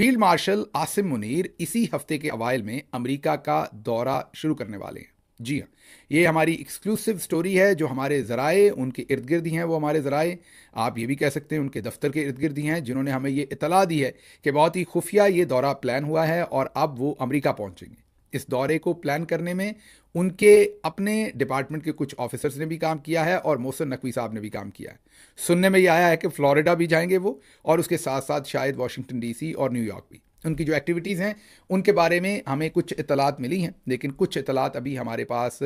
Field marshal Asim Munir इसी हफ्ते के अवाइल में अमेरिका का दौरा शुरू करने वाले हैं। जी हाँ, ये हमारी एक्सक्लूसिव स्टोरी है। जो हमारे ज़राए उनके इर्द गिर्द ही हैं, वो हमारे ज़राए, आप ये भी कह सकते हैं उनके दफ्तर के इर्द गिर्द ही हैं, जिन्होंने हमें ये इतला दी है कि बहुत ही खुफिया ये दौरा प्लान हुआ है और अब वो अमेरिका पहुंचेंगे। इस दौरे को प्लान करने में उनके अपने डिपार्टमेंट के कुछ ऑफिसर्स ने भी काम किया है और मोहसिन नकवी साहब ने भी काम किया है। सुनने में ये आया है कि फ्लोरिडा भी जाएंगे वो, और उसके साथ साथ शायद वाशिंगटन डीसी और न्यूयॉर्क भी। उनकी जो एक्टिविटीज़ हैं उनके बारे में हमें कुछ इतलात मिली हैं, लेकिन कुछ इतलात अभी हमारे पास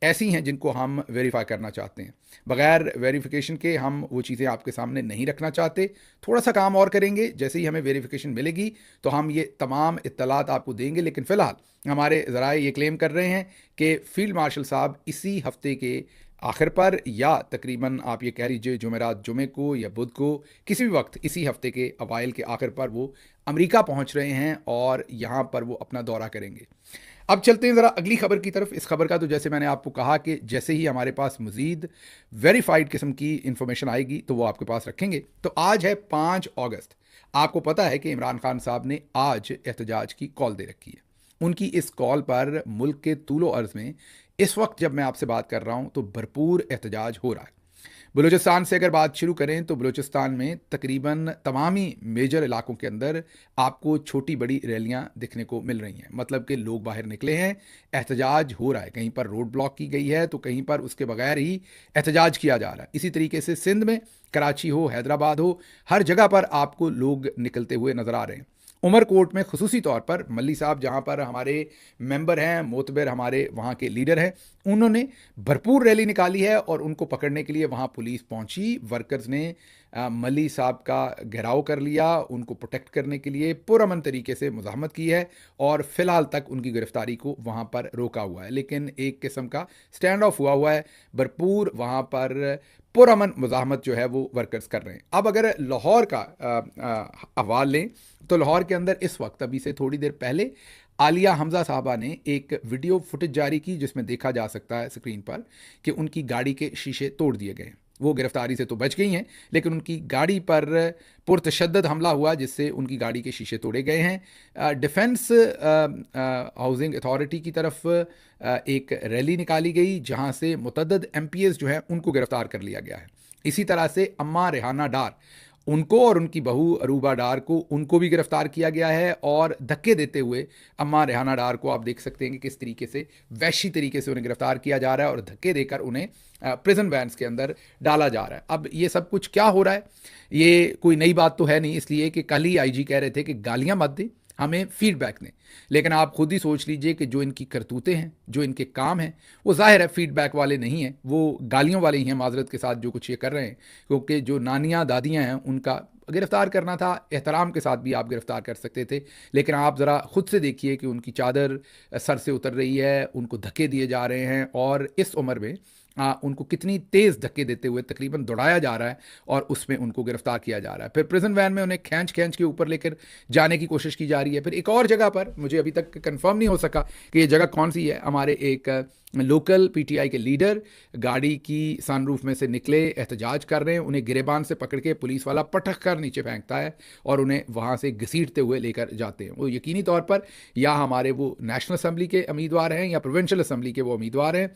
ऐसी हैं जिनको हम वेरीफाई करना चाहते हैं। बगैर वेरिफिकेशन के हम वो चीज़ें आपके सामने नहीं रखना चाहते। थोड़ा सा काम और करेंगे, जैसे ही हमें वेरिफिकेशन मिलेगी तो हम ये तमाम इत्तलात आपको देंगे। लेकिन फ़िलहाल हमारे ज़राए ये क्लेम कर रहे हैं कि फ़ील्ड मार्शल साहब इसी हफ्ते के आखिर पर, या तकरीबन आप ये कह लीजिए जुमेरात जुमे को या बुध को, किसी भी वक्त इसी हफ्ते के अवाइल के आखिर पर वो अमेरिका पहुंच रहे हैं और यहाँ पर वो अपना दौरा करेंगे। अब चलते हैं ज़रा अगली खबर की तरफ। इस खबर का तो जैसे मैंने आपको कहा कि जैसे ही हमारे पास मज़ीद वेरीफाइड किस्म की इंफॉर्मेशन आएगी तो वो आपके पास रखेंगे। तो आज है 5 अगस्त। आपको पता है कि इमरान खान साहब ने आज एहतजाज की कॉल दे रखी है। उनकी इस कॉल पर मुल्क के तूलो अर्ज़ में इस वक्त जब मैं आपसे बात कर रहा हूं तो भरपूर एहतजाज हो रहा है। बलूचिस्तान से अगर बात शुरू करें तो बलूचिस्तान में तकरीबन तमाम ही मेजर इलाकों के अंदर आपको छोटी बड़ी रैलियां दिखने को मिल रही हैं। मतलब कि लोग बाहर निकले हैं, एहतजाज हो रहा है। कहीं पर रोड ब्लॉक की गई है तो कहीं पर उसके बगैर ही एहतजाज किया जा रहा है। इसी तरीके से सिंध में, कराची हो, हैदराबाद हो, हर जगह पर आपको लोग निकलते हुए नजर आ रहे हैं। उमरकोट में खुसूसी तौर पर मल्ली साहब, जहाँ पर हमारे मेंबर हैं, मोतबर हमारे वहाँ के लीडर हैं, उन्होंने भरपूर रैली निकाली है और उनको पकड़ने के लिए वहाँ पुलिस पहुँची। वर्कर्स ने मल्ली साहब का घेराव कर लिया, उनको प्रोटेक्ट करने के लिए पुरअमन तरीके से मुज़ाहमत की है और फ़िलहाल तक उनकी गिरफ्तारी को वहाँ पर रोका हुआ है। लेकिन एक किस्म का स्टैंड ऑफ हुआ हुआ है, भरपूर वहाँ पर पुरअमन मुज़ाहमत जो है वो वर्कर्स कर रहे हैं। अब अगर लाहौर का अहवाल लें तो लाहौर के अंदर इस वक्त अभी से थोड़ी देर पहले आलिया हमजा साहबा ने एक वीडियो फुटेज जारी की जिसमें देखा जा सकता है स्क्रीन पर कि उनकी गाड़ी के शीशे तोड़ दिए गए। वो गिरफ्तारी से तो बच गई हैं, लेकिन उनकी गाड़ी पर पुरतशद्दद हमला हुआ जिससे उनकी गाड़ी के शीशे तोड़े गए हैं। डिफेंस हाउसिंग अथॉरिटी की तरफ एक रैली निकाली गई जहां से मुतअद्दिद MPs जो है उनको गिरफ्तार कर लिया गया है। इसी तरह से अम्मा रेहाना डार, उनको और उनकी बहू अरूबा डार को, उनको भी गिरफ्तार किया गया है और धक्के देते हुए अम्मा रेहाना डार को आप देख सकते हैं कि किस तरीके से वैशी तरीके से उन्हें गिरफ्तार किया जा रहा है और धक्के देकर उन्हें प्रिजन वैन्स के अंदर डाला जा रहा है। अब ये सब कुछ क्या हो रहा है, ये कोई नई बात तो है नहीं, इसलिए कि कल ही IG कह रहे थे कि गालियां मत दें, हमें फीडबैक दें। लेकिन आप खुद ही सोच लीजिए कि जो इनकी करतूतें हैं, जो इनके काम हैं, वो जाहिर है फीडबैक वाले नहीं हैं, वो गालियों वाले ही हैं माजरत के साथ जो कुछ ये कर रहे हैं। क्योंकि जो नानियाँ दादियाँ हैं उनका गिरफ्तार करना था, एहतराम के साथ भी आप गिरफ्तार कर सकते थे, लेकिन आप ज़रा खुद से देखिए कि उनकी चादर सर से उतर रही है, उनको धक्के दिए जा रहे हैं और इस उम्र में उनको कितनी तेज़ धक्के देते हुए तकरीबन दौड़ाया जा रहा है और उसमें उनको गिरफ्तार किया जा रहा है। फिर प्रिजन वैन में उन्हें खींच के ऊपर लेकर जाने की कोशिश की जा रही है। फिर एक और जगह पर, मुझे अभी तक कंफर्म नहीं हो सका कि ये जगह कौन सी है, हमारे एक लोकल PTI के लीडर गाड़ी की सनरूफ में से निकले, एहतजाज कर रहे हैं, उन्हें गिरेबान से पकड़ के पुलिस वाला पटक कर नीचे फेंकता है और उन्हें वहाँ से घसीटते हुए लेकर जाते हैं। वो यकीनी तौर पर या हमारे वो नेशनल असम्बली के उम्मीदवार हैं या प्रोविंशियल असम्बली के वो उम्मीदवार हैं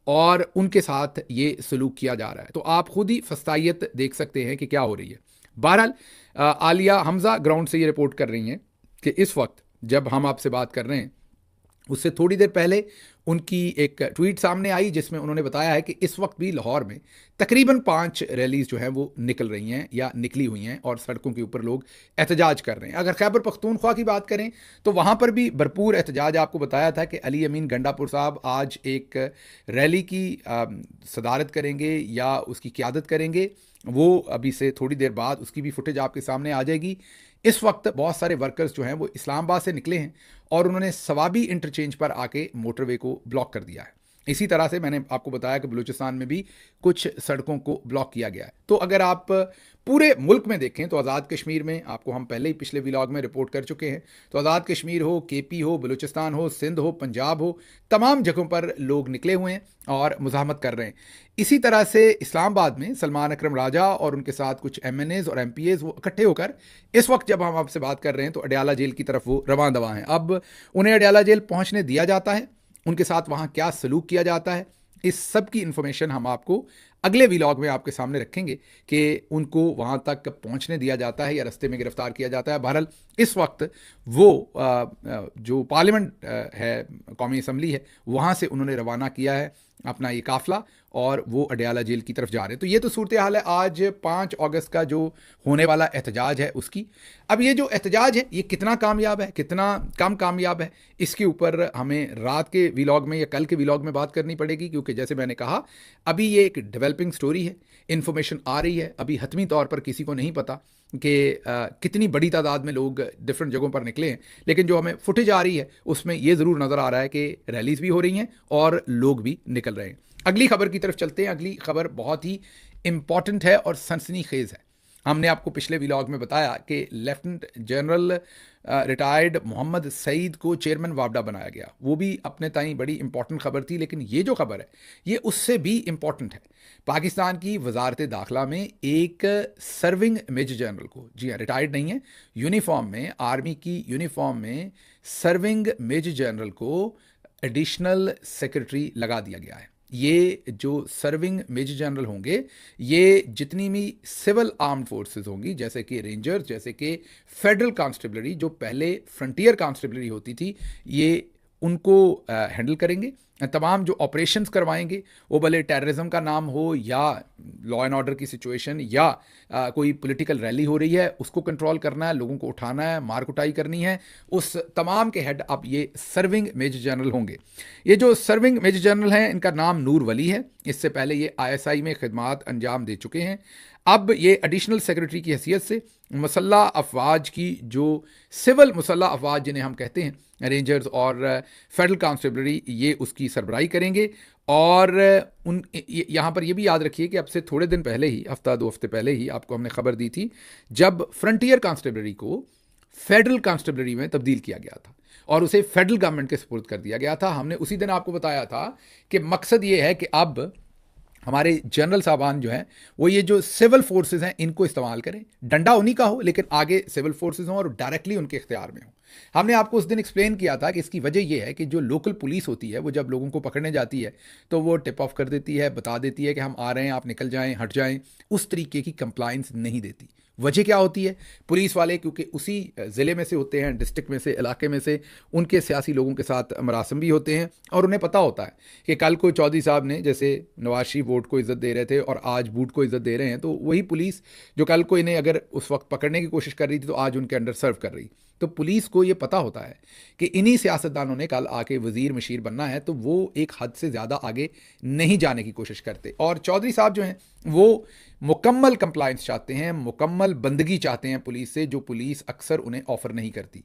और उनके साथ ये सलूक किया जा रहा है। तो आप खुद ही फस्तायत देख सकते हैं कि क्या हो रही है। बहरहाल आलिया हमजा ग्राउंड से ये रिपोर्ट कर रही हैं कि इस वक्त जब हम आपसे बात कर रहे हैं उससे थोड़ी देर पहले उनकी एक ट्वीट सामने आई जिसमें उन्होंने बताया है कि इस वक्त भी लाहौर में तकरीबन 5 रैलीज जो हैं वो निकल रही हैं या निकली हुई हैं और सड़कों के ऊपर लोग एहतजाज कर रहे हैं। अगर खैबर पख्तूनख्वा की बात करें तो वहाँ पर भी भरपूर एहतजाज। आपको बताया था कि अली अमीन गंडापुर साहब आज एक रैली की सदारत करेंगे या उसकी क़यादत करेंगे। वो अभी से थोड़ी देर बाद उसकी भी फुटेज आपके सामने आ जाएगी। इस वक्त बहुत सारे वर्कर्स जो हैं वो इस्लामाबाद से निकले हैं और उन्होंने सवाबी इंटरचेंज पर आके मोटरवे को ब्लॉक कर दिया है। इसी तरह से मैंने आपको बताया कि बलूचिस्तान में भी कुछ सड़कों को ब्लॉक किया गया है। तो अगर आप पूरे मुल्क में देखें तो आज़ाद कश्मीर में आपको हम पहले ही पिछले व्लॉग में रिपोर्ट कर चुके हैं। तो आज़ाद कश्मीर हो, केपी हो, बलूचिस्तान हो, सिंध हो, पंजाब हो, तमाम जगहों पर लोग निकले हुए हैं और मुज़ाहमत कर रहे हैं। इसी तरह से इस्लामाबाद में सलमान अकरम राजा और उनके साथ कुछ MNAs और MPAs वो इकट्ठे होकर इस वक्त जब हम आपसे बात कर रहे हैं तो अडयाला जेल की तरफ वो रवां दवा हैं। अब उन्हें अडयाला जेल पहुंचने दिया जाता है, उनके साथ वहाँ क्या सलूक किया जाता है, इस सब की इन्फॉर्मेशन हम आपको अगले व्लॉग में आपके सामने रखेंगे कि उनको वहाँ तक पहुँचने दिया जाता है या रास्ते में गिरफ्तार किया जाता है। बहरहाल इस वक्त वो जो पार्लियामेंट है, कौमी असम्बली है, वहाँ से उन्होंने रवाना किया है अपना ये काफ़िला और वो अडयाला जेल की तरफ जा रहे हैं। तो ये तो सूरत हाल है आज 5 अगस्त का जो होने वाला एहतजाज है उसकी। अब ये जो एहतजाज है ये कितना कामयाब है, कितना कम कामयाब है, इसके ऊपर हमें रात के व्लॉग में या कल के व्लॉग में बात करनी पड़ेगी, क्योंकि जैसे मैंने कहा अभी ये एक डेवलपिंग स्टोरी है, इन्फॉर्मेशन आ रही है, अभी हतमी तौर पर किसी को नहीं पता कि कितनी बड़ी तादाद में लोग डिफरेंट जगहों पर निकले हैं। लेकिन जो हमें फुटेज आ रही है उसमें ये ज़रूर नज़र आ रहा है कि रैलीज भी हो रही हैं और लोग भी निकल रहे हैं। अगली खबर की तरफ चलते हैं। अगली खबर बहुत ही इंपॉर्टेंट है और सनसनीखेज है। हमने आपको पिछले व्लॉग में बताया कि lieutenant general retired Mohammad Saeed को चेयरमैन वापडा बनाया गया। वो भी अपने ताईं बड़ी इंपॉर्टेंट खबर थी, लेकिन ये जो खबर है ये उससे भी इंपॉर्टेंट है। पाकिस्तान की वजारत दाखिला में एक सर्विंग मेजर जनरल को, जी हाँ रिटायर्ड नहीं है, यूनिफॉर्म में, आर्मी की यूनिफॉर्म में सर्विंग मेजर जनरल को एडिशनल सेक्रेटरी लगा दिया गया है। ये जो सर्विंग मेजर जनरल होंगे ये जितनी भी सिविल आर्म्ड फोर्सेस होंगी, जैसे कि रेंजर्स, जैसे कि फेडरल कांस्टेबलरी जो पहले फ्रंटियर कांस्टेबलरी होती थी, ये उनको हैंडल करेंगे। तमाम जो ऑपरेशंस करवाएंगे वो भले टेररिज्म का नाम हो या लॉ एंड ऑर्डर की सिचुएशन या कोई पॉलिटिकल रैली हो रही है उसको कंट्रोल करना है, लोगों को उठाना है, मार कुटाई करनी है, उस तमाम के हेड अब ये सर्विंग मेजर जनरल होंगे। ये जो सर्विंग मेजर जनरल हैं इनका नाम नूर वली है। इससे पहले ये ISI में खिदमात अंजाम दे चुके हैं। अब ये एडिशनल सेक्रेटरी की हैसियत से मुसल्ला अफवाज की जो सिविल मुसल्ला अफवाज जिन्हें हम कहते हैं, रेंजर्स और फेडरल कांस्टेबलरी, ये उसकी सरबराही करेंगे। और यहाँ पर ये भी याद रखिए कि अब से थोड़े दिन पहले ही, हफ्ता 2 हफ्ते पहले ही आपको हमने खबर दी थी जब फ्रंटियर कांस्टेबलरी को फेडरल कांस्टेबलरी में तब्दील किया गया था और उसे फेडरल गवर्नमेंट के सुपुर्द कर दिया गया था। हमने उसी दिन आपको बताया था कि मकसद ये है कि अब हमारे जनरल साहबान जो हैं वो ये जो सिविल फोर्सेस हैं इनको इस्तेमाल करें, डंडा उन्हीं का हो लेकिन आगे सिविल फोर्सेस हों और डायरेक्टली उनके इख्तियार में हो। हमने आपको उस दिन एक्सप्लेन किया था कि इसकी वजह यह है कि जो लोकल पुलिस होती है वो जब लोगों को पकड़ने जाती है तो वो टिप ऑफ कर देती है, बता देती है कि हम आ रहे हैं, आप निकल जाएं, हट जाएं, उस तरीके की कंप्लाइंस नहीं देती। वजह क्या होती है? पुलिस वाले क्योंकि उसी ज़िले में से होते हैं, डिस्ट्रिक्ट में से, इलाके में से, उनके सियासी लोगों के साथ मरासम भी होते हैं और उन्हें पता होता है कि कल को चौधरी साहब ने जैसे नवाज शरीफ वोट को इज़्ज़त दे रहे थे और आज बूट को इज़्ज़त दे रहे हैं, तो वही पुलिस जो कल को इन्हें अगर उस वक्त पकड़ने की कोशिश कर रही थी तो आज उनके अंडर सर्व कर रही। तो पुलिस को ये पता होता है कि इन्हीं सियासतदानों ने कल आके वज़ीर मशीर बनना है, तो वो एक हद से ज़्यादा आगे नहीं जाने की कोशिश करते। और चौधरी साहब जो हैं वो मुकम्मल कंप्लायंस चाहते हैं, मुकम्मल बंदगी चाहते हैं पुलिस से, जो पुलिस अक्सर उन्हें ऑफ़र नहीं करती।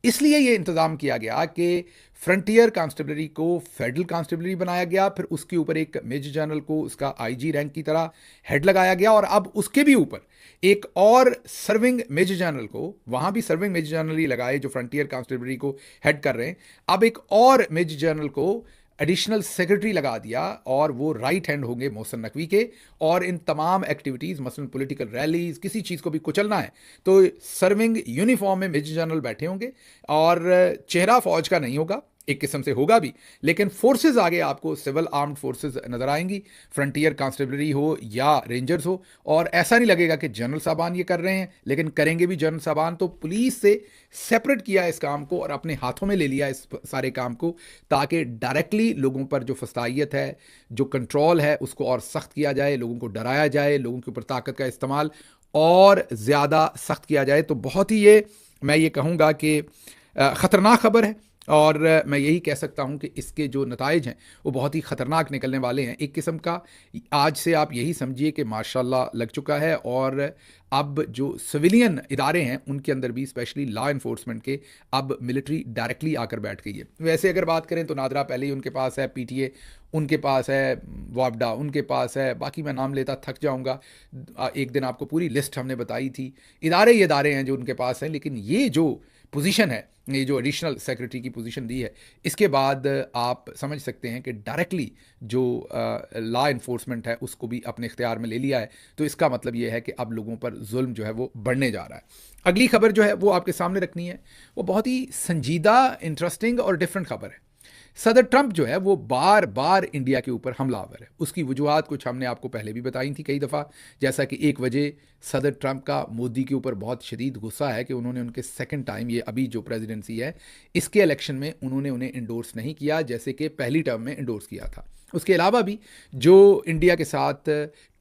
इसलिए ये इंतज़ाम किया गया कि फ्रंटियर कांस्टेबलरी को फेडरल कांस्टेबलरी बनाया गया, फिर उसके ऊपर एक मेजर जनरल को उसका IG रैंक की तरह हेड लगाया गया और अब उसके भी ऊपर एक और सर्विंग मेजर जनरल को, वहाँ भी सर्विंग मेजर जनरल ही लगाए जो फ्रंटियर कांस्टेबलरी को हेड कर रहे हैं, अब एक और मेजर जनरल को एडिशनल सेक्रेटरी लगा दिया और वो राइट हैंड होंगे मोहसिन नकवी के। और इन तमाम एक्टिविटीज़, मसलन पॉलिटिकल रैलीज, किसी चीज़ को भी कुचलना है तो सर्विंग यूनिफॉर्म में मेजर जनरल बैठे होंगे और चेहरा फौज का नहीं होगा, एक किस्म से होगा भी, लेकिन फोर्सेस आगे आपको सिविल आर्म्ड फोर्सेस नज़र आएंगी, फ्रंटियर कांस्टेबलरी हो या रेंजर्स हो। और ऐसा नहीं लगेगा कि जनरल साहबान ये कर रहे हैं, लेकिन करेंगे भी जनरल साहबान। तो पुलिस से सेपरेट किया इस काम को और अपने हाथों में ले लिया इस सारे काम को, ताकि डायरेक्टली लोगों पर जो फस्तायत है, जो कंट्रोल है, उसको और सख्त किया जाए, लोगों को डराया जाए, लोगों के ऊपर ताकत का इस्तेमाल और ज़्यादा सख्त किया जाए। तो बहुत ही ये मैं ये कहूँगा कि ख़तरनाक खबर है और मैं यही कह सकता हूं कि इसके जो नताइज हैं वो बहुत ही ख़तरनाक निकलने वाले हैं। एक किस्म का आज से आप यही समझिए कि माशाल्लाह लग चुका है, और अब जो सिविलियन इदारे हैं उनके अंदर भी स्पेशली लॉ इन्फोर्समेंट के अब मिलिट्री डायरेक्टली आकर बैठ गई है। वैसे अगर बात करें तो नादरा पहले ही उनके पास है, पीटीए उनके पास है, वापडा उनके पास है, बाकी मैं नाम लेता थक जाऊंगा। एक दिन आपको पूरी लिस्ट हमने बताई थी। इदारे ये इदारे हैं जो उनके पास हैं, लेकिन ये जो पोजीशन है, ये जो एडिशनल सेक्रेटरी की पोजीशन दी है, इसके बाद आप समझ सकते हैं कि डायरेक्टली जो लॉ इन्फोर्समेंट है उसको भी अपने इख्तियार में ले लिया है। तो इसका मतलब ये है कि अब लोगों पर जुल्म जो है वो बढ़ने जा रहा है। अगली खबर जो है वो आपके सामने रखनी है, वो बहुत ही संजीदा, इंटरेस्टिंग और डिफरेंट खबर है। सदर ट्रंप जो है वो बार बार इंडिया के ऊपर हमलावर है। उसकी वजूहत कुछ हमने आपको पहले भी बताई थी कई दफ़ा, जैसा कि एक वजह सदर ट्रंप का मोदी के ऊपर बहुत शदीद गुस्सा है कि उन्होंने उनके सेकंड टाइम, ये अभी जो प्रेसिडेंसी है इसके इलेक्शन में उन्होंने उन्हें इंडोर्स नहीं किया जैसे कि पहली टर्म में इंडोर्स किया था। उसके अलावा भी जो इंडिया के साथ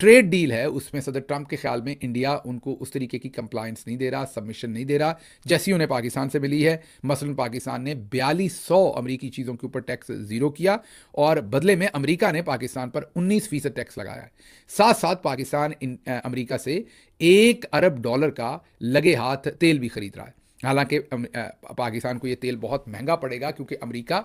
ट्रेड डील है उसमें सदर ट्रंप के ख्याल में इंडिया उनको उस तरीके की कंप्लायंस नहीं दे रहा, सबमिशन नहीं दे रहा जैसी उन्हें पाकिस्तान से मिली है। मसलन पाकिस्तान ने 4200 अमरीकी चीज़ों के ऊपर टैक्स ज़ीरो किया और बदले में अमरीका ने पाकिस्तान पर 19% टैक्स लगाया है। साथ साथ पाकिस्तान अमरीका से $1 अरब का लगे हाथ तेल भी खरीद रहा है। हालांकि पाकिस्तान को ये तेल बहुत महंगा पड़ेगा क्योंकि अमेरिका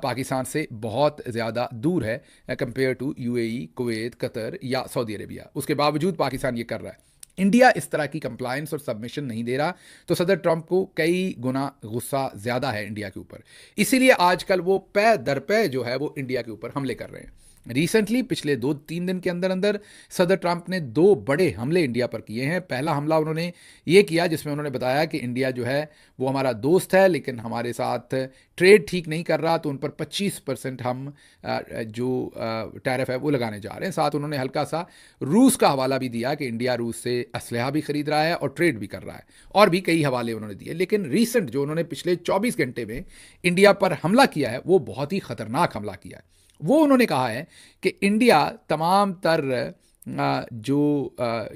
पाकिस्तान से बहुत ज़्यादा दूर है compare to UAE, Kuwait, Qatar या सऊदी अरेबिया। उसके बावजूद पाकिस्तान ये कर रहा है। इंडिया इस तरह की कंप्लायंस और सबमिशन नहीं दे रहा, तो सदर ट्रंप को कई गुना गुस्सा ज़्यादा है इंडिया के ऊपर। इसीलिए आजकल वो पै दर पै जो है वो इंडिया के ऊपर हमले कर रहे हैं। रिसेंटली पिछले 2-3 दिन के अंदर अंदर सदर ट्रंप ने 2 बड़े हमले इंडिया पर किए हैं। पहला हमला उन्होंने ये किया जिसमें उन्होंने बताया कि इंडिया जो है वो हमारा दोस्त है लेकिन हमारे साथ ट्रेड ठीक नहीं कर रहा, तो उन पर 25% हम जो टैरिफ है वो लगाने जा रहे हैं। साथ उन्होंने हल्का सा रूस का हवाला भी दिया कि इंडिया रूस से असलहा भी खरीद रहा है और ट्रेड भी कर रहा है, और भी कई हवाले उन्होंने दिए। लेकिन रिसेंट जो उन्होंने पिछले 24 घंटे में इंडिया पर हमला किया है वो बहुत ही ख़तरनाक हमला किया है। वो उन्होंने कहा है कि इंडिया तमाम तर जो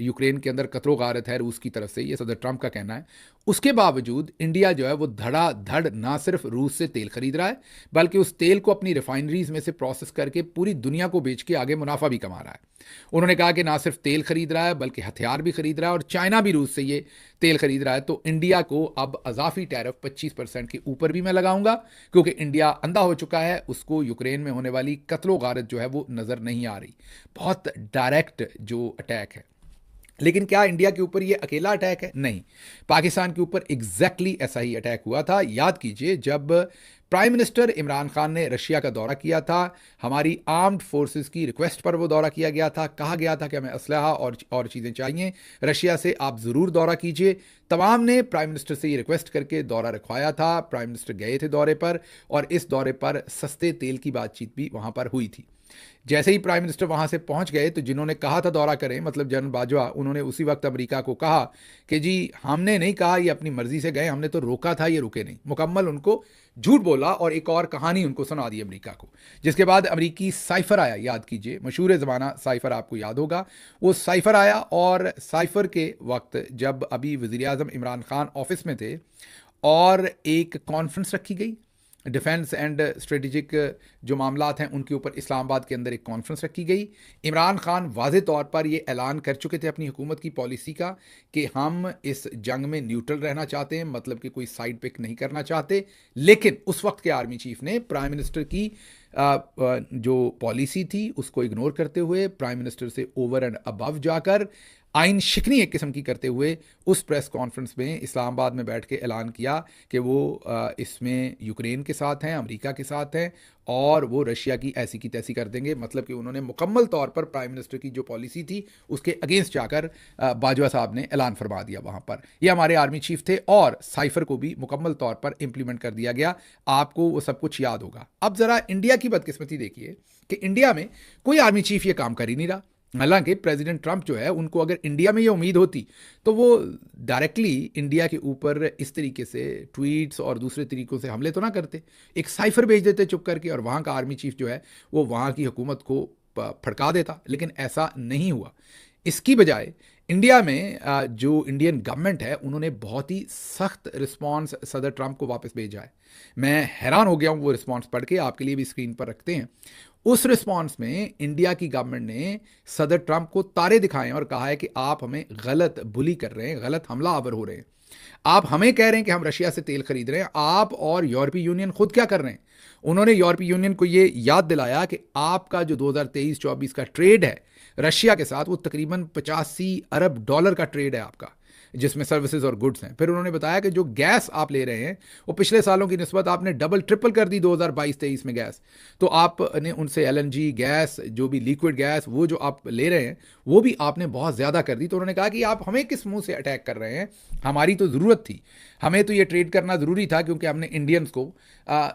यूक्रेन के अंदर कतरो गारत है रूस की तरफ से, ये सदर ट्रंप का कहना है, उसके बावजूद इंडिया जो है वो धड़ाधड़ ना सिर्फ रूस से तेल खरीद रहा है बल्कि उस तेल को अपनी रिफाइनरीज में से प्रोसेस करके पूरी दुनिया को बेच के आगे मुनाफा भी कमा रहा है। उन्होंने कहा कि ना सिर्फ तेल खरीद रहा है बल्कि हथियार भी खरीद रहा है और चाइना भी रूस से ये तेल खरीद रहा है। तो इंडिया को अब अजाफी टैरिफ 25% के ऊपर भी मैं लगाऊंगा क्योंकि इंडिया अंधा हो चुका है, उसको यूक्रेन में होने वाली कत्लो गारत जो है वो नज़र नहीं आ रही। बहुत डायरेक्ट जो अटैक है। लेकिन क्या इंडिया के ऊपर ये अकेला अटैक है? नहीं, पाकिस्तान के ऊपर एग्जैक्टली ऐसा ही अटैक हुआ था। याद कीजिए जब प्राइम मिनिस्टर इमरान खान ने रशिया का दौरा किया था, हमारी आर्म्ड फोर्सेस की रिक्वेस्ट पर वो दौरा किया गया था, कहा गया था कि हमें असलहा और चीज़ें चाहिए रशिया से, आप ज़रूर दौरा कीजिए। तमाम ने प्राइम मिनिस्टर से ये रिक्वेस्ट करके दौरा रखवाया था। प्राइम मिनिस्टर गए थे दौरे पर और इस दौरे पर सस्ते तेल की बातचीत भी वहाँ पर हुई थी। जैसे ही प्राइम मिनिस्टर वहां से पहुंच गए तो जिन्होंने कहा था दौरा करें, मतलब जनरल बाजवा, उन्होंने उसी वक्त अमेरिका को कहा कि जी हमने नहीं कहा ये अपनी मर्जी से गए, हमने तो रोका था, ये रुके नहीं। मुकम्मल उनको झूठ बोला और एक और कहानी उनको सुना दी अमेरिका को। जिसके बाद अमेरिकी साइफर आया, याद कीजिए मशहूर ज़माना साइफर आपको याद होगा। वो साइफर आया और साइफर के वक्त जब अभी वज़ीर आज़म इमरान खान ऑफिस में थे और एक कॉन्फ्रेंस रखी गई, डिफेंस एंड स्ट्रेटेजिक जो मामलात हैं उनके ऊपर इस्लामाबाद के अंदर एक कॉन्फ्रेंस रखी गई। इमरान खान वाज़े तौर पर ये ऐलान कर चुके थे अपनी हुकूमत की पॉलिसी का कि हम इस जंग में न्यूट्रल रहना चाहते हैं, मतलब कि कोई साइड पिक नहीं करना चाहते। लेकिन उस वक्त के आर्मी चीफ ने प्राइम मिनिस्टर की जो पॉलिसी थी उसको इग्नोर करते हुए प्राइम मिनिस्टर से ओवर एंड अबव जाकर आइन शिकनी एक किस्म की करते हुए उस प्रेस कॉन्फ्रेंस में इस्लामाबाद में बैठ के ऐलान किया कि वो इसमें यूक्रेन के साथ हैं, अमेरिका के साथ हैं और वो रशिया की ऐसी की तैसी कर देंगे। मतलब कि उन्होंने मुकम्मल तौर पर प्राइम मिनिस्टर की जो पॉलिसी थी उसके अगेंस्ट जाकर बाजवा साहब ने ऐलान फरमा दिया वहाँ पर। ये हमारे आर्मी चीफ थे और साइफर को भी मुकम्मल तौर पर इम्प्लीमेंट कर दिया गया। आपको वो सब कुछ याद होगा। अब ज़रा इंडिया की बदकिस्मती देखिए कि इंडिया में कोई आर्मी चीफ ये काम कर ही नहीं रहा। हालांकि प्रेसिडेंट ट्रंप जो है उनको अगर इंडिया में ये उम्मीद होती तो वो डायरेक्टली इंडिया के ऊपर इस तरीके से ट्वीट्स और दूसरे तरीकों से हमले तो ना करते, एक साइफर भेज देते चुप करके और वहाँ का आर्मी चीफ जो है वो वहाँ की हुकूमत को फड़का देता। लेकिन ऐसा नहीं हुआ। इसकी बजाय इंडिया में जो इंडियन गवर्नमेंट है उन्होंने बहुत ही सख्त रिस्पांस सदर ट्रंप को वापस भेजा है। मैं हैरान हो गया हूं वो रिस्पांस पढ़ के, आपके लिए भी स्क्रीन पर रखते हैं। उस रिस्पांस में इंडिया की गवर्नमेंट ने सदर ट्रंप को तारे दिखाए और कहा है कि आप हमें गलत बुली कर रहे हैं, गलत हमलावर हो रहे हैं। आप हमें कह रहे हैं कि हम रशिया से तेल खरीद रहे हैं, आप और यूरोपीय यूनियन खुद क्या कर रहे हैं? उन्होंने यूरोपीय यूनियन को यह याद दिलाया कि आपका जो 2023-24 का ट्रेड है रशिया के साथ, वो तकरीबन 85 अरब डॉलर का ट्रेड है आपका, जिसमें सर्विसेज और गुड्स हैं। फिर उन्होंने बताया कि जो गैस आप ले रहे हैं वो पिछले सालों की निस्बत आपने डबल ट्रिपल कर दी 2022-23 में गैस। तो आपने उनसे एलएनजी गैस, जो भी लिक्विड गैस, वो जो आप ले रहे हैं वो भी आपने बहुत ज़्यादा कर दी। तो उन्होंने कहा कि आप हमें किस मुंह से अटैक कर रहे हैं? हमारी तो ज़रूरत थी, हमें तो ये ट्रेड करना ज़रूरी था, क्योंकि हमने इंडियंस को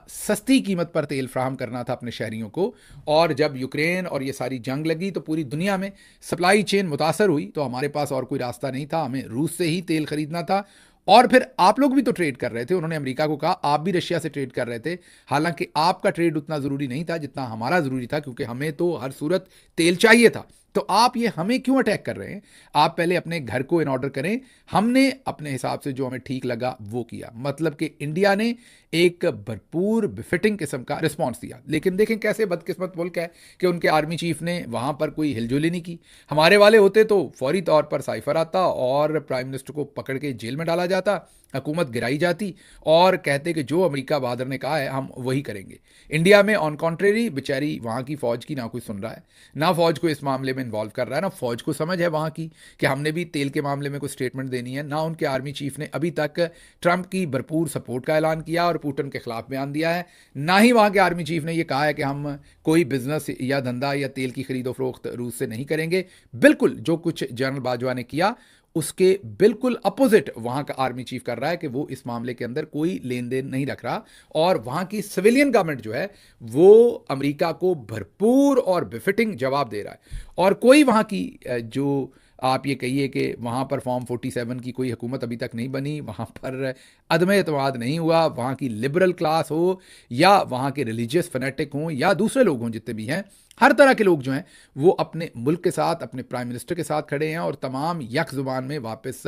सस्ती कीमत पर तेल फ्राहम करना था अपने शहरियों को। और जब यूक्रेन और ये सारी जंग लगी तो पूरी दुनिया में सप्लाई चेन मुतासर हुई, तो हमारे पास और कोई रास्ता नहीं था, हमें रूस से ही तेल खरीदना था। और फिर आप लोग भी तो ट्रेड कर रहे थे, उन्होंने अमेरिका को कहा आप भी रशिया से ट्रेड कर रहे थे, हालांकि आपका ट्रेड उतना ज़रूरी नहीं था जितना हमारा ज़रूरी था, क्योंकि हमें तो हर सूरत तेल चाहिए था। तो आप ये हमें क्यों अटैक कर रहे हैं? आप पहले अपने घर को इन ऑर्डर करें। हमने अपने हिसाब से जो हमें ठीक लगा वो किया। मतलब कि इंडिया ने एक भरपूर बिफिटिंग किस्म का रिस्पांस दिया। लेकिन देखें कैसे बदकिस्मत मुल्क है कि उनके आर्मी चीफ ने वहाँ पर कोई हिलजुली नहीं की। हमारे वाले होते तो फौरी तौर पर साइफर आता और प्राइम मिनिस्टर को पकड़ के जेल में डाला जाता, हुकूमत गिराई जाती और कहते कि जो अमेरिका बहादुर ने कहा है हम वही करेंगे। इंडिया में ऑन कॉन्ट्रेरी बेचारी वहाँ की फ़ौज की ना कोई सुन रहा है, ना फ़ौज को इस मामले में इन्वॉल्व कर रहा है, ना फ़ौज को समझ है वहाँ की कि हमने भी तेल के मामले में कोई स्टेटमेंट देनी है। ना उनके आर्मी चीफ ने अभी तक ट्रंप की भरपूर सपोर्ट का ऐलान किया और पुतिन के खिलाफ बयान दिया है। ना ही वहाँ के आर्मी चीफ ने यह कहा है कि हम कोई बिजनेस या धंधा या तेल की खरीदो फरोख्त रूस से नहीं करेंगे। बिल्कुल जो कुछ जनरल बाजवा ने किया उसके बिल्कुल अपोजिट वहां का आर्मी चीफ कर रहा है कि वो इस मामले के अंदर कोई लेन देन नहीं रख रहा। और वहां की सिविलियन गवर्नमेंट जो है वो अमेरिका को भरपूर और बिफिटिंग जवाब दे रहा है। और कोई वहां की जो आप ये कहिए कि वहाँ पर फॉर्म 47 की कोई हुकूमत अभी तक नहीं बनी, वहाँ पर अदम एतमाद नहीं हुआ, वहाँ की लिबरल क्लास हो या वहाँ के रिलीजियस फनेटिक हों या दूसरे लोग हों, जितने भी हैं, हर तरह के लोग जो हैं वो अपने मुल्क के साथ, अपने प्राइम मिनिस्टर के साथ खड़े हैं और तमाम यक जुबान में वापस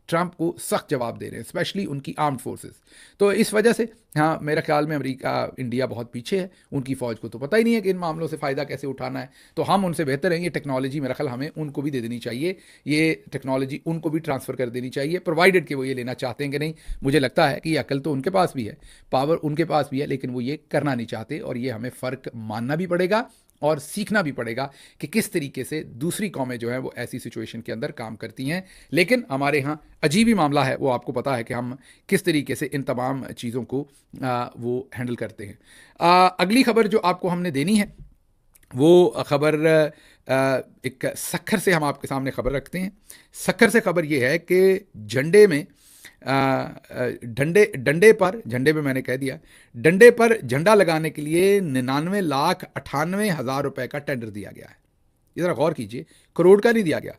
ट्रंप को सख्त जवाब दे रहे हैं, स्पेशली उनकी आर्म्ड फोर्सेस। तो इस वजह से हाँ, मेरे ख्याल में अमेरिका इंडिया बहुत पीछे है। उनकी फ़ौज को तो पता ही नहीं है कि इन मामलों से फ़ायदा कैसे उठाना है। तो हम उनसे बेहतर हैं, ये टेक्नोलॉजी मेरा ख्याल हमें उनको भी दे देनी चाहिए, ये टेक्नोलॉजी उनको भी ट्रांसफ़र कर देनी चाहिए, प्रोवाइडेड कि वो ये लेना चाहते हैं कि नहीं। मुझे लगता है कि ये अकल तो उनके पास भी है, पावर उनके पास भी है, लेकिन वो ये करना नहीं चाहते। और ये हमें फ़र्क मानना भी पड़ेगा और सीखना भी पड़ेगा कि किस तरीके से दूसरी कौमें जो हैं वो ऐसी सिचुएशन के अंदर काम करती हैं। लेकिन हमारे यहाँ अजीब ही मामला है, वो आपको पता है कि हम किस तरीके से इन तमाम चीज़ों को वो हैंडल करते हैं। अगली खबर जो आपको हमने देनी है वो खबर एक सक्खर से हम आपके सामने खबर रखते हैं। सक्खर से खबर ये है कि झंडे में झंडे पे मैंने कह दिया, डंडे पर झंडा लगाने के लिए 99,98,000 रुपए का टेंडर दिया गया है। ये जरा गौर कीजिए, करोड़ का नहीं दिया गया,